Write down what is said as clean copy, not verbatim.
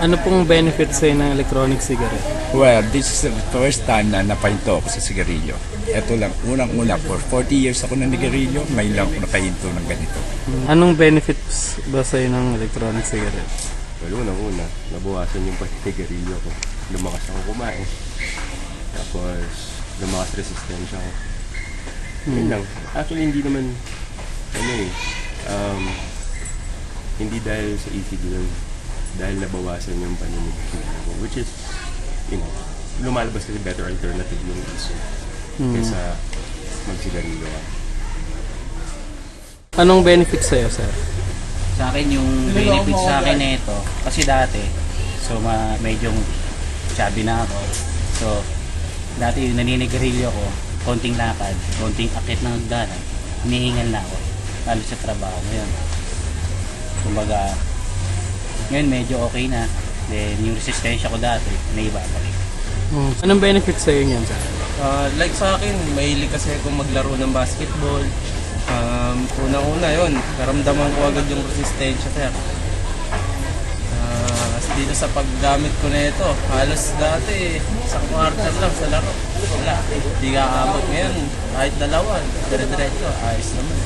Ano pong benefit sa'yo ng electronic cigarette? Well, this is the first time na napahinto ako sa sigarilyo. Ito lang, unang-una, for 40 years ako nanigarilyo, ngayon lang ako napahinto ng ganito. Anong benefits ba sa'yo ng electronic cigarette? Well, unang-una, nabawasan yung pagsigarilyo ko. Lumakas ako kumain. Tapos, lumakas resistensya ko. Yun lang. Actually, hindi naman, hindi dahil sa ECD yun. Dahil nabawasan yung paninig ko. Which is, lumalabas kasi better alternative yung iso. Kaysa magsigarilyo ka. Anong benefit sa'yo, sir? Sa akin yung benefit sa akin na ito, kasi dati, so medyo chubby na ako. So, dati yung naninigarilyo ko, konting lakad, konting akit ng hagdanan, hinihingal na ako, lalo sa trabaho. Ngayon, kumbaga, ngayon medyo okay na. Then, yung resistensya ko dati, naibabalik. Anong benefit sa'yo niyan, sir? Like sa akin, mahilig kasi akong maglaro ng basketball. Unang-una yun, naramdaman ko agad yung resistensya, sir. Dito sa paggamit ko na ito, halos dati, sa quarter lang sa laro. Wala, hindi ka abot ngayon, kahit dalawa, dire-diretso, ayos naman.